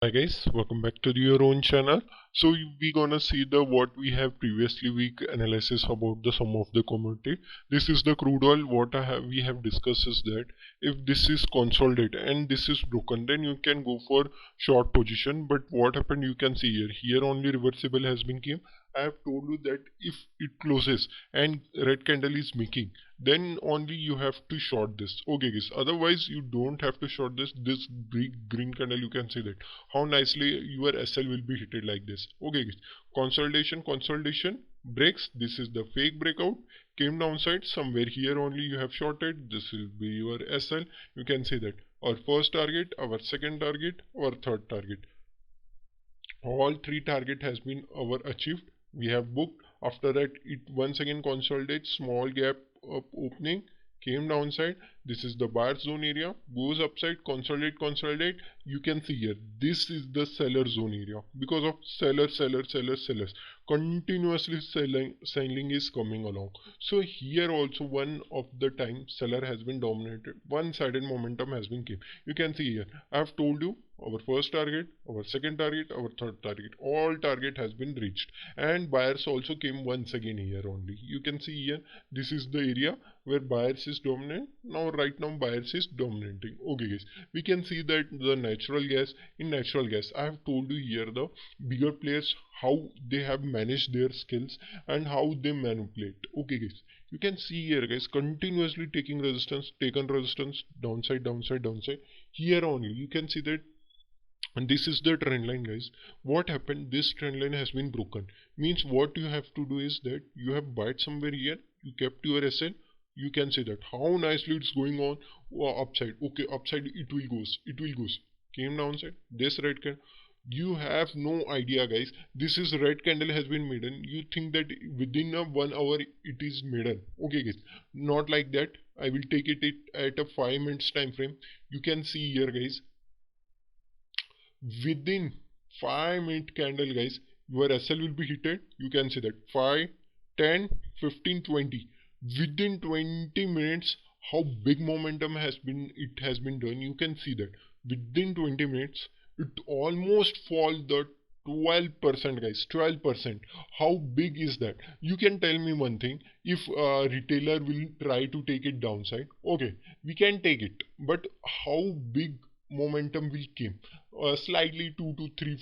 Hi guys, welcome back to your own channel. So we gonna see the what we have previously week analysis about the sum of the commodity. This is the crude oil. What we have discussed is that if this is consolidated and this is broken, then you can go for short position. But what happened? You can see here. Here only reversible has been came. I have told you that if it closes and red candle is making, then only you have to short this. Okay guys, otherwise you don't have to short this big green candle. You can see that how nicely your SL will be hit like this. Okay guys, consolidation breaks. This is the fake breakout, came downside somewhere here only you have shorted. This will be your SL. You can see that our first target, our second target, our third target, all three target has been our achieved. We have booked. After that it once again consolidates, small gap up opening, came downside. This is the buyer zone area, goes upside, consolidate. You can see here this is the seller zone area because of sellers continuously selling is coming along. So here also one of the time seller has been dominated, one sided momentum has been came. You can see here I have told you our first target, our second target, our third target, all target has been reached, and buyers also came once again here only. You can see here this is the area where buyers is dominant. Now right now buyers is dominating. Okay guys, we can see that the natural gas, in natural gas I have told you here the bigger players how they have managed their skills and how they manipulate. Okay guys, you can see here guys continuously taking resistance, taken resistance, downside. Here only you can see that, and this is the trend line guys. What happened, this trend line has been broken. Means what you have to do is that you have bought somewhere here, you kept your SL. You can see that how nicely it's going on. Upside, okay, upside it will goes, came downside, this red candle. You have no idea guys, this is red candle has been made and you think that within a 1 hour it is made. Okay guys, not like that. I will take it at a 5 minutes time frame. You can see here guys, within 5 minute candle guys your SL will be hitted. You can see that 5, 10, 15, 20. Within 20 minutes how big momentum has been done. You can see that within 20 minutes it almost fall the 12% guys, 12%. How big is that? You can tell me one thing. If a retailer will try to take it downside, okay, we can take it, but how big momentum will came? Slightly 2 to 3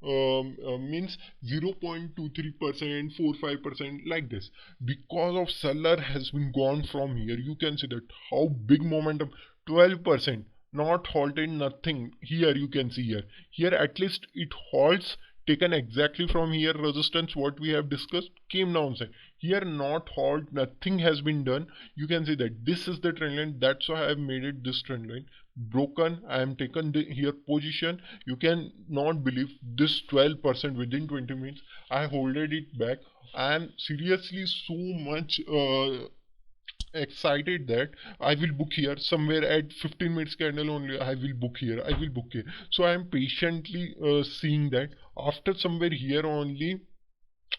4 means 0.23%, 4 5% like this. Because of seller has been gone from here, you can see that how big momentum, 12%, not halted nothing. Here you can see here at least it halts, taken exactly from here resistance what we have discussed, came downside. Here not halt, nothing has been done. You can see that this is the trend line. That's why I have made it this trend line broken. I am taken here position. You can not believe this 12% within 20 minutes I holded it back. I am seriously so much excited that I will book here somewhere at 15 minutes candle only. I will book here, I will book here. So I am patiently seeing that after somewhere here only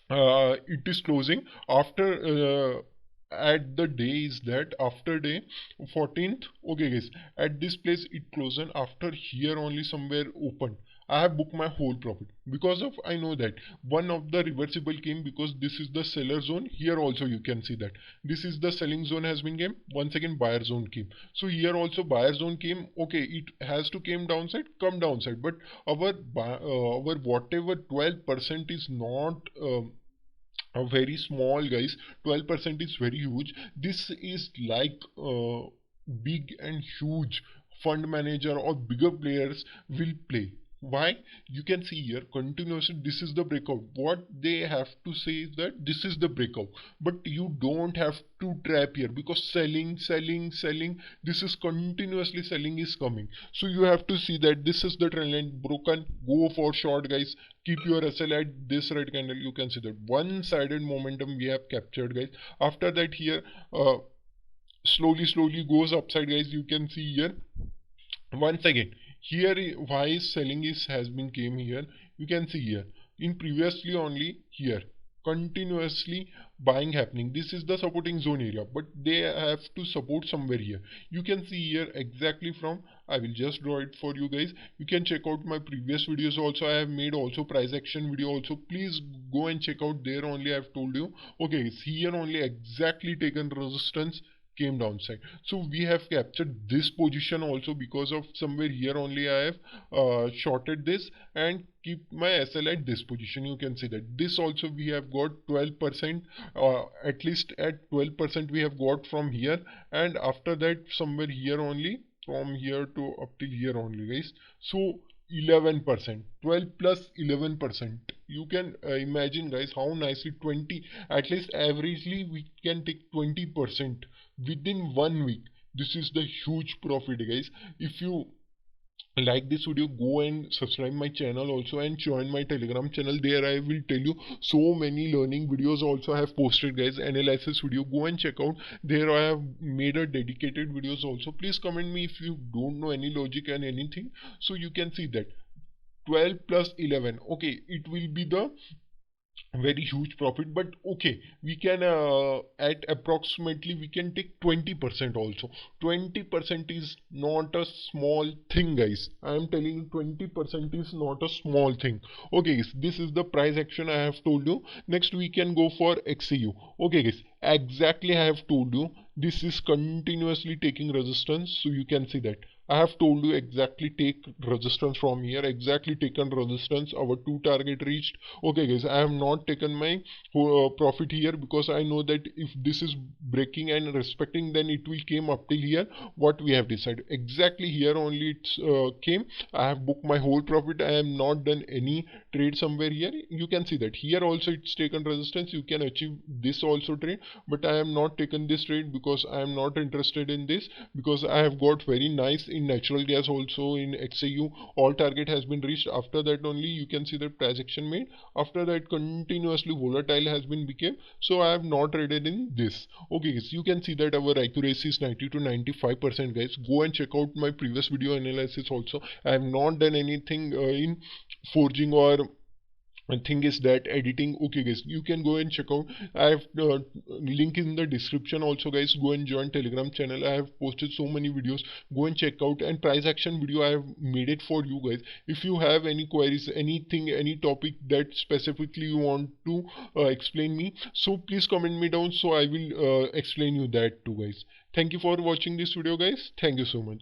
it is closing after at the day is that after day 14th. Okay guys, at this place it closed and after here only somewhere open. I have booked my whole profit because of I know that one of the reversible came because this is the seller zone. Here also you can see that this is the selling zone has been came, once again buyer zone came. So here also buyer zone came. Okay, it has to came downside, come downside, but our whatever 12% is not very small guys. 12% is very huge. This is like big and huge fund manager or bigger players will play. Why? You can see here continuously this is the breakout. What they have to say is that this is the breakout, but you don't have to trap here because selling, this is continuously selling is coming. So you have to see that this is the trend line broken, go for short guys. Keep your SL at this red candle. You can see that one-sided momentum we have captured guys. After that here slowly goes upside guys. You can see here once again here why selling is has been came here. You can see here in previously only here continuously buying happening. This is the supporting zone area, but they have to support somewhere here. You can see here exactly from I will just draw it for you guys. You can check out my previous videos also. I have made also price action video also. Please go and check out there only. I have told you. Okay, it's here only exactly taken resistance, came downside. So we have captured this position also because of somewhere here only I have shorted this and keep my SL at this position. You can see that this also we have got 12%, at least at 12% we have got from here, and after that somewhere here only, from here to up till here only, guys. So 11%, 12 plus 11%, you can imagine guys how nicely 20, at least averagely we can take 20% within 1 week. This is the huge profit, guys. If you like this video, go and subscribe my channel also and join my Telegram channel. There I will tell you so many learning videos also I have posted, guys. Analysis video, go and check out. There I have made a dedicated videos also. Please comment me if you don't know any logic and anything. So you can see that 12 plus 11, okay, it will be the very huge profit, but okay, we can at approximately we can take 20% also. 20% is not a small thing, guys. I am telling you 20% is not a small thing. Okay guys, this is the price action I have told you. Next we can go for XAU. Okay guys, exactly I have told you this is continuously taking resistance. So you can see that I have told you exactly take resistance from here, exactly taken resistance, our 2 target reached. Okay guys, I have not taken my profit here because I know that if this is breaking and respecting, then it will came up till here. What we have decided exactly here only it's came. I have booked my whole profit. I have not done any trade somewhere here. You can see that here also it's taken resistance. You can achieve this also trade, but I am not taken this trade because I am not interested in this, because I have got very nice in natural gas also in XAU. All target has been reached. After that only you can see the transaction made. After that continuously volatile has been became. So I have not traded in this. Okay guys, you can see that our accuracy is 90 to 95%, guys. Go and check out my previous video analysis also. I have not done anything in forging or thing is that editing. Okay guys, you can go and check out. I have link in the description also, guys. Go and join Telegram channel. I have posted so many videos. Go and check out, and price action video I have made it for you guys. If you have any queries, anything, any topic that specifically you want to explain me, so please comment me down, so I will explain you that too, guys. Thank you for watching this video, guys. Thank you so much.